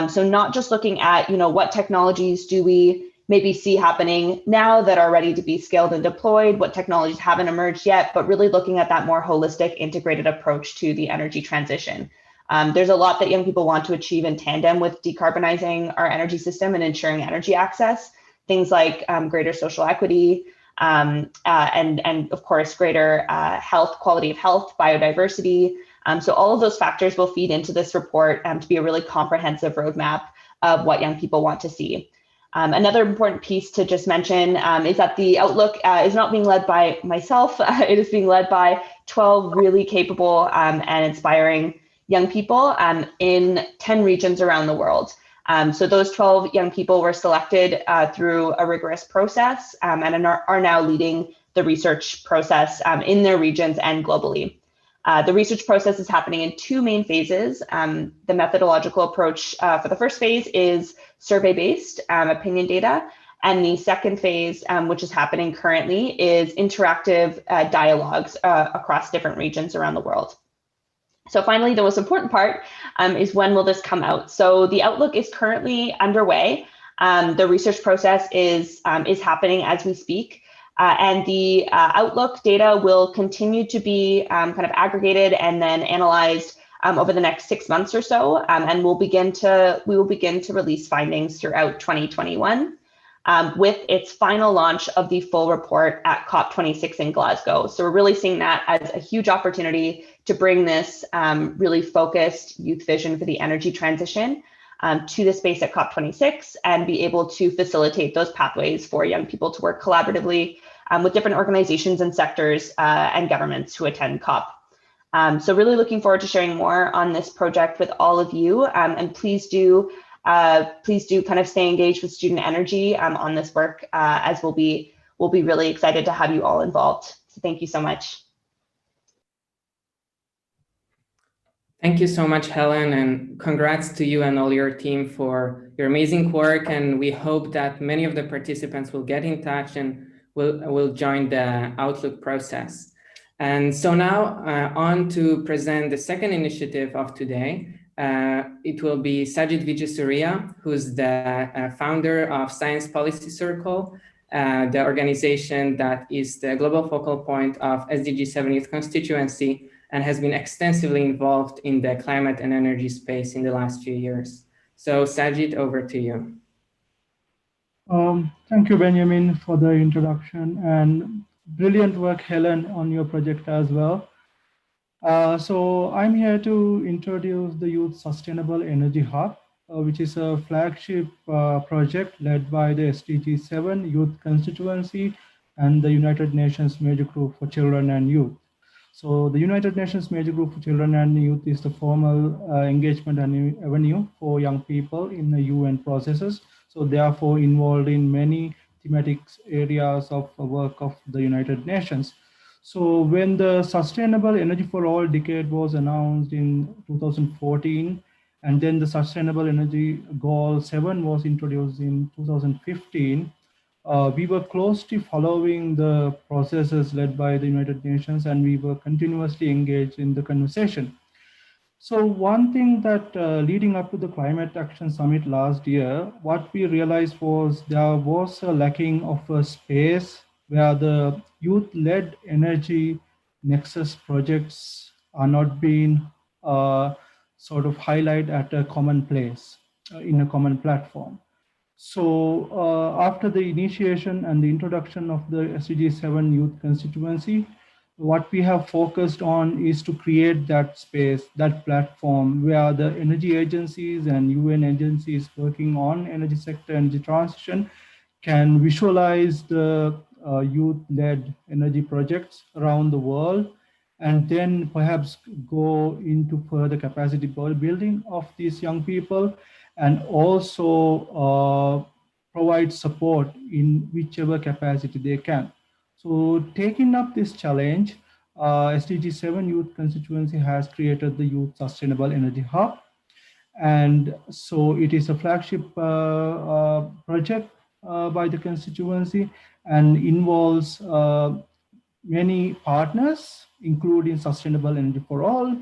So not just looking at, what technologies do we maybe see happening now that are ready to be scaled and deployed, what technologies haven't emerged yet, but really looking at that more holistic, integrated approach to the energy transition. There's a lot that young people want to achieve in tandem with decarbonizing our energy system and ensuring energy access, things like greater social equity, and of course, greater health, quality of health, biodiversity. So all of those factors will feed into this report to be a really comprehensive roadmap of what young people want to see. Another important piece to just mention is that the Outlook is not being led by myself. It is being led by 12 really capable and inspiring young people in 10 regions around the world. So those 12 young people were selected through a rigorous process and are now leading the research process in their regions and globally. The research process is happening in two main phases. The methodological approach for the first phase is survey-based opinion data. And the second phase, which is happening currently, is interactive dialogues across different regions around the world. So finally, the most important part is when will this come out? So the Outlook is currently underway. The research process is happening as we speak. And the Outlook data will continue to be kind of aggregated and then analyzed over the next 6 months or so, and we will begin to release findings throughout 2021, with its final launch of the full report at COP26 in Glasgow. So we're really seeing that as a huge opportunity to bring this really focused youth vision for the energy transition to the space at COP26 and be able to facilitate those pathways for young people to work collaboratively with different organizations and sectors and governments who attend COP. So really looking forward to sharing more on this project with all of you, and please do kind of stay engaged with Student Energy on this work, as we'll be really excited to have you all involved. So thank you so much. Thank you so much, Helen, and congrats to you and all your team for your amazing work. And we hope that many of the participants will get in touch and will join the Outlook process. And so now on to present the second initiative of today. It will be Sajid Vijaysurya, who's the founder of Science Policy Circle, the organization that is the global focal point of SDG 7 Youth Constituency and has been extensively involved in the climate and energy space in the last few years. So Sajid, over to you. Thank you, Benjamin, for the introduction, and brilliant work, Helen, on your project as well. So I'm here to introduce the Youth Sustainable Energy Hub, which is a flagship project led by the SDG 7 Youth Constituency and the United Nations Major Group for Children and Youth. So the United Nations Major Group for Children and Youth is the formal engagement and avenue for young people in the UN processes. So therefore involved in many thematic areas of work of the United Nations. So when the Sustainable Energy for All decade was announced in 2014, and then the Sustainable Energy Goal 7 was introduced in 2015, we were closely following the processes led by the United Nations, and we were continuously engaged in the conversation. So one thing that leading up to the Climate Action Summit last year, what we realized was there was a lacking of a space where the youth-led energy nexus projects are not being sort of highlighted at a common place, in a common platform. So after the initiation and the introduction of the SDG 7 youth constituency, what we have focused on is to create that space, that platform where the energy agencies and UN agencies working on energy sector, energy transition can visualize the youth-led energy projects around the world, and then perhaps go into further capacity building of these young people, and also provide support in whichever capacity they can. So taking up this challenge, SDG 7 Youth Constituency has created the Youth Sustainable Energy Hub. And so it is a flagship project by the constituency, and involves many partners, including Sustainable Energy for All,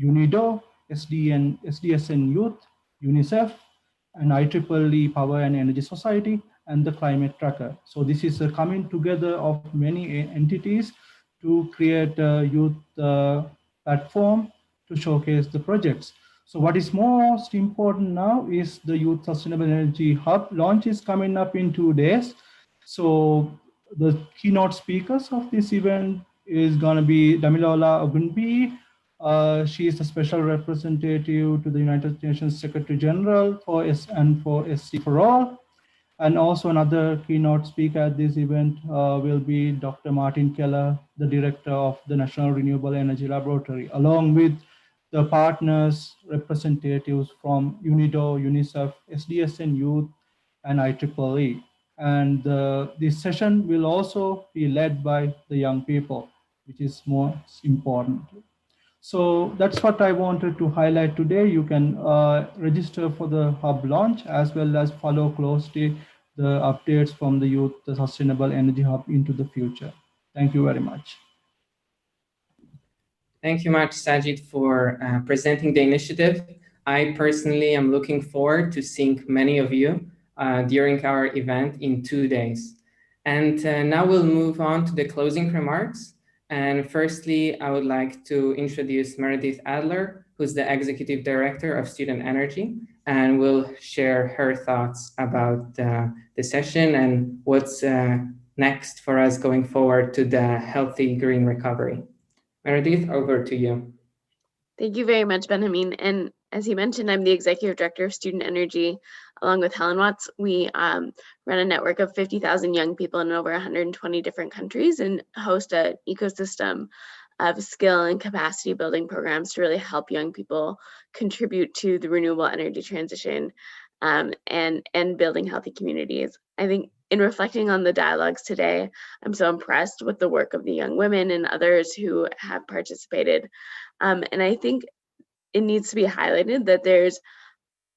UNIDO, SDSN Youth, UNICEF, and IEEE Power and Energy Society, and the Climate Tracker. So this is a coming together of many entities to create a youth platform to showcase the projects. So what is most important now is the Youth Sustainable Energy Hub launch is coming up in 2 days. So the keynote speakers of this event is going to be Damilola Ogunbi. She is the special representative to the United Nations Secretary General for SC for All. And also another keynote speaker at this event will be Dr. Martin Keller, the director of the National Renewable Energy Laboratory, along with the partners, representatives from UNIDO, UNICEF, SDSN Youth, and IEEE. And this session will also be led by the young people, which is most important. So that's what I wanted to highlight today. You can register for the hub launch, as well as follow closely the updates from the Youth the Sustainable Energy Hub into the future. Thank you very much. Thank you much, Sajid, for presenting the initiative. I personally am looking forward to seeing many of you during our event in 2 days. And now we'll move on to the closing remarks. And firstly, I would like to introduce Meredith Adler, who's the Executive Director of Student Energy, and will share her thoughts about the session and what's next for us going forward to the healthy green recovery. Meredith, over to you. Thank you very much, Benjamin. And as he mentioned, I'm the Executive Director of Student Energy. Along with Helen Watts, we run a network of 50,000 young people in over 120 different countries and host an ecosystem of skill and capacity building programs to really help young people contribute to the renewable energy transition and building healthy communities. I think in reflecting on the dialogues today, I'm so impressed with the work of the young women and others who have participated. And I think it needs to be highlighted that there's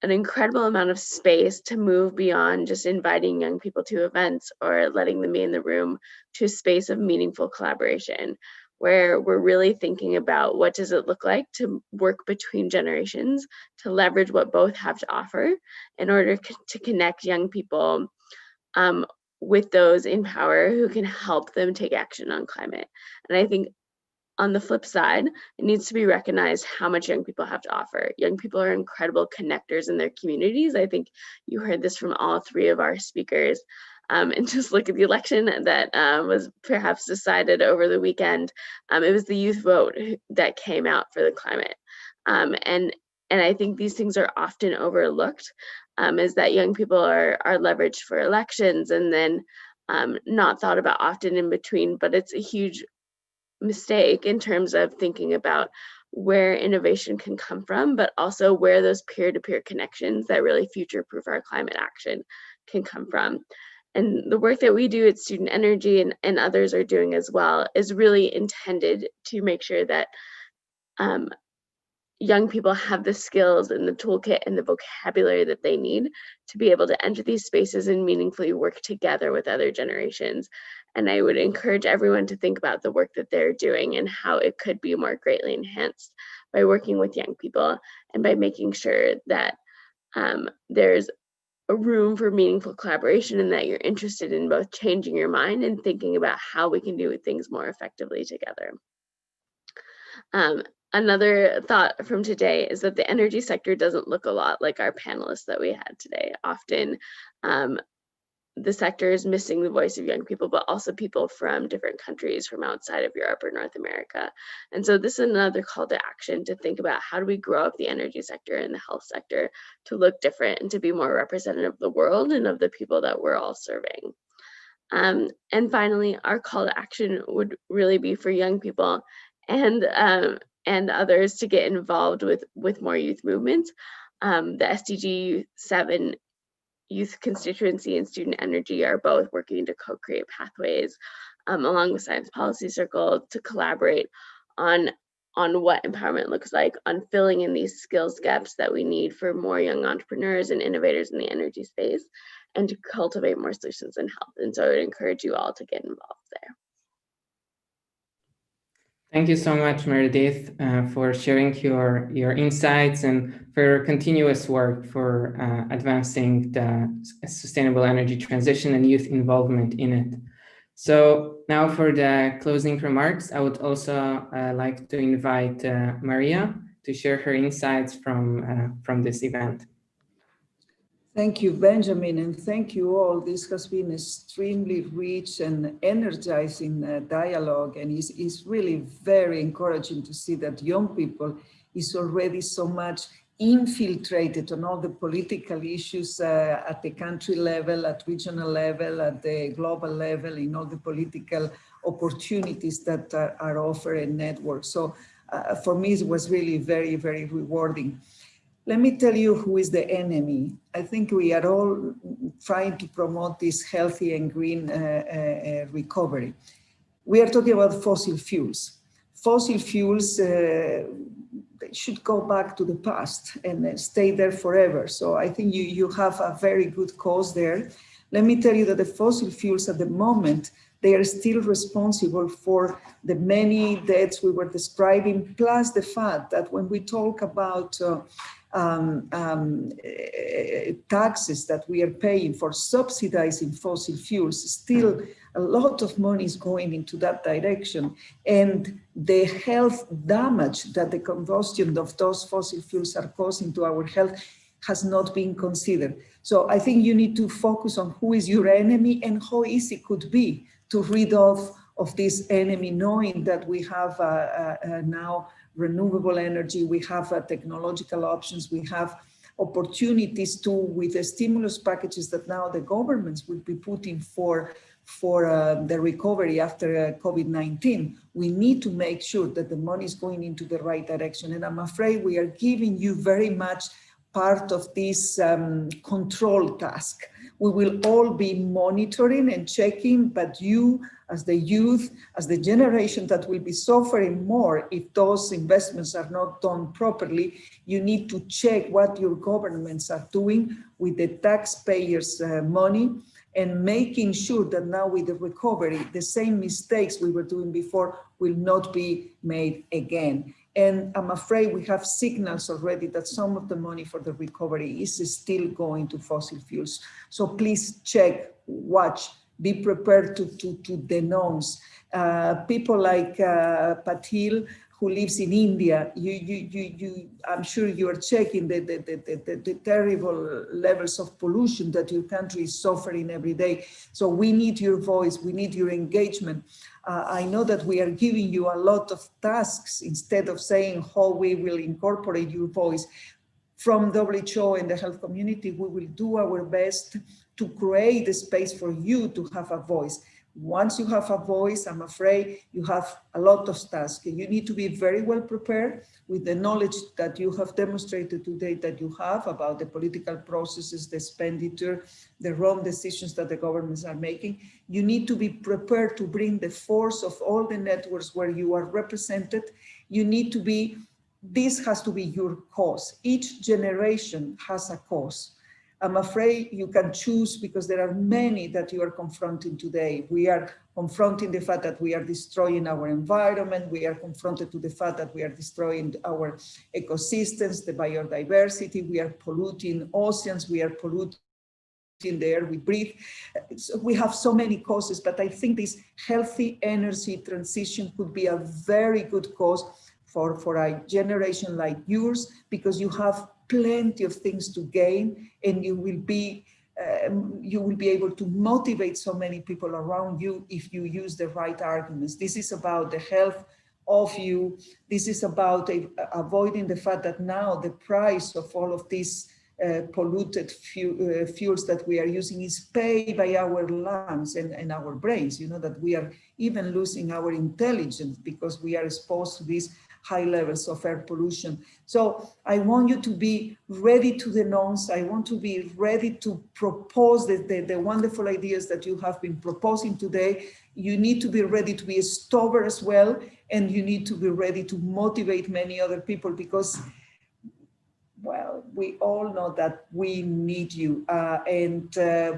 an incredible amount of space to move beyond just inviting young people to events or letting them be in the room, to a space of meaningful collaboration, where we're really thinking about what does it look like to work between generations, to leverage what both have to offer in order to connect young people with those in power who can help them take action on climate. And I think on the flip side, it needs to be recognized how much young people have to offer. Young people are incredible connectors in their communities. I think you heard this from all three of our speakers. And just look at the election that was perhaps decided over the weekend. It was the youth vote that came out for the climate. And I think these things are often overlooked, is that young people are leveraged for elections and then not thought about often in between, but it's a huge mistake in terms of thinking about where innovation can come from, but also where those peer-to-peer connections that really future-proof our climate action can come from. And the work that we do at Student Energy and others are doing as well is really intended to make sure that young people have the skills and the toolkit and the vocabulary that they need to be able to enter these spaces and meaningfully work together with other generations. And I would encourage everyone to think about the work that they're doing and how it could be more greatly enhanced by working with young people and by making sure that there's a room for meaningful collaboration and that you're interested in both changing your mind and thinking about how we can do things more effectively together. Another thought from today is that the energy sector doesn't look a lot like our panelists that we had today. Often the sector is missing the voice of young people, but also people from different countries from outside of Europe or North America. And so this is another call to action to think about how do we grow up the energy sector and the health sector to look different and to be more representative of the world and of the people that we're all serving. And finally, our call to action would really be for young people and others to get involved with more youth movements. The SDG 7 Youth Constituency and Student Energy are both working to co-create pathways along with Science Policy Circle to collaborate on what empowerment looks like, on filling in these skills gaps that we need for more young entrepreneurs and innovators in the energy space, and to cultivate more solutions in health. And so I would encourage you all to get involved there. Thank you so much, Meredith, for sharing your insights and for your continuous work for advancing the sustainable energy transition and youth involvement in it. So now for the closing remarks, I would also like to invite Maria to share her insights from this event. Thank you, Benjamin, and thank you all. This has been extremely rich and energizing dialogue, and it's really very encouraging to see that young people is already so much infiltrated on all the political issues at the country level, at regional level, at the global level, in all the political opportunities that are offered and networked. So for me, it was really very, very rewarding. Let me tell you who is the enemy. I think we are all trying to promote this healthy and green recovery. We are talking about fossil fuels. Fossil fuels they should go back to the past and stay there forever. So I think you have a very good cause there. Let me tell you that the fossil fuels at the moment, they are still responsible for the many deaths we were describing, plus the fact that when we talk about taxes that we are paying for subsidizing fossil fuels, still a lot of money is going into that direction. And the health damage that the combustion of those fossil fuels are causing to our health has not been considered. So I think you need to focus on who is your enemy and how easy it could be to rid of this enemy, knowing that we have now renewable energy, we have technological options, we have opportunities to, with the stimulus packages that now the governments will be putting for the recovery after COVID-19. We need to make sure that the money is going into the right direction. And I'm afraid we are giving you very much part of this control task. We will all be monitoring and checking, but you as the youth, as the generation that will be suffering more if those investments are not done properly, you need to check what your governments are doing with the taxpayers' money and making sure that now with the recovery, the same mistakes we were doing before will not be made again. And I'm afraid we have signals already that some of the money for the recovery is still going to fossil fuels. So please check, watch, be prepared to denounce. People like Patil, who lives in India, I'm sure you are checking the terrible levels of pollution that your country is suffering every day. So we need your voice, we need your engagement. I know that we are giving you a lot of tasks instead of saying how we will incorporate your voice. From WHO and the health community, we will do our best to create a space for you to have a voice. Once you have a voice, I'm afraid you have a lot of tasks. You need to be very well prepared with the knowledge that you have demonstrated today that you have about the political processes, the expenditure, the wrong decisions that the governments are making. You need to be prepared to bring the force of all the networks where you are represented. You need to be, this has to be your cause. Each generation has a cause. I'm afraid you can choose because there are many that you are confronting today. We are confronting the fact that we are destroying our environment. We are confronted to the fact that we are destroying our ecosystems, the biodiversity. We are polluting oceans. We are polluting the air we breathe. So we have so many causes, but I think this healthy energy transition could be a very good cause for a generation like yours, because you have plenty of things to gain, and you will be able to motivate so many people around you if you use the right arguments. This is about the health of you. This is about avoiding the fact that now the price of all of these polluted fuels that we are using is paid by our lungs and our brains. You know, that we are even losing our intelligence because we are exposed to these high levels of air pollution. So I want you to be ready to denounce. I want to be ready to propose the wonderful ideas that you have been proposing today. You need to be ready to be stubborn as well, and you need to be ready to motivate many other people, because well, we all know that we need you, and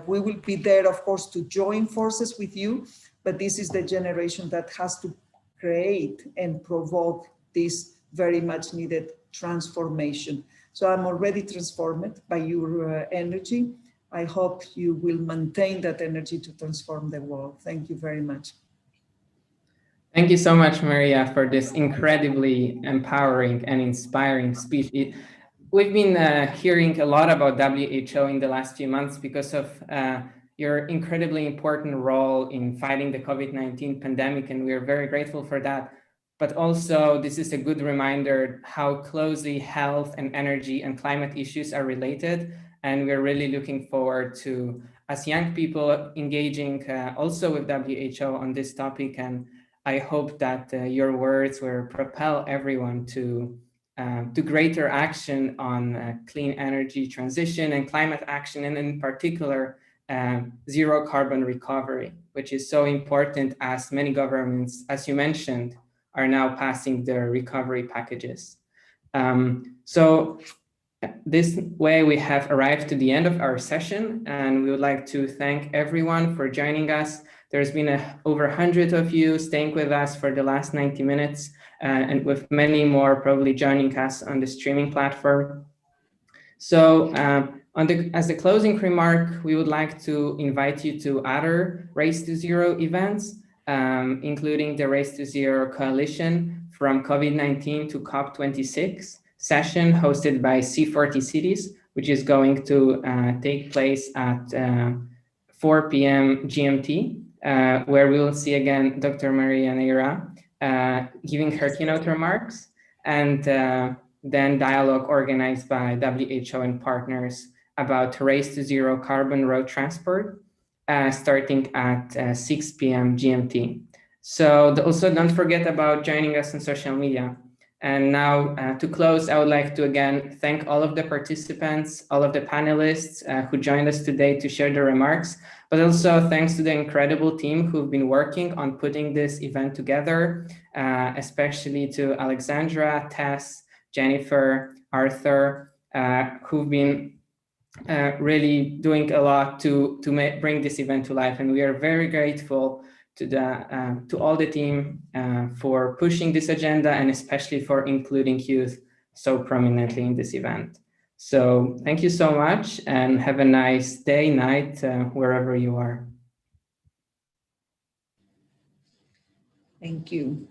we will be there, of course, to join forces with you, but this is the generation that has to create and provoke this very much needed transformation. So I'm already transformed by your energy. I hope you will maintain that energy to transform the world. Thank you very much. Thank you so much, Maria, for this incredibly empowering and inspiring speech. We've been hearing a lot about WHO in the last few months because of your incredibly important role in fighting the COVID-19 pandemic, and we are very grateful for that. But also, this is a good reminder how closely health and energy and climate issues are related. And we're really looking forward to, as young people, engaging also with WHO on this topic. And I hope that your words will propel everyone to greater action on clean energy transition and climate action, and in particular, zero carbon recovery, which is so important as many governments, as you mentioned, are now passing their recovery packages. So this way we have arrived to the end of our session, and we would like to thank everyone for joining us. There's been over 100 of you staying with us for the last 90 minutes, and with many more probably joining us on the streaming platform. So as a closing remark, we would like to invite you to other Race to Zero events, including the Race to Zero Coalition from COVID-19 to COP26 session hosted by C40 Cities, which is going to take place at 4 p.m. GMT, where we will see again Dr. Maria Neira giving her keynote remarks, and then dialogue organized by WHO and partners about Race to Zero Carbon Road Transport, starting at 6 p.m. GMT. So also don't forget about joining us on social media. And now to close, I would like to again thank all of the participants, all of the panelists who joined us today to share their remarks, but also thanks to the incredible team who've been working on putting this event together, especially to Alexandra, Tess, Jennifer, Arthur, who've been really doing a lot to bring this event to life. And we are very grateful to all the team for pushing this agenda, and especially for including youth so prominently in this event. So thank you so much, and have a nice day, night, wherever you are. Thank you.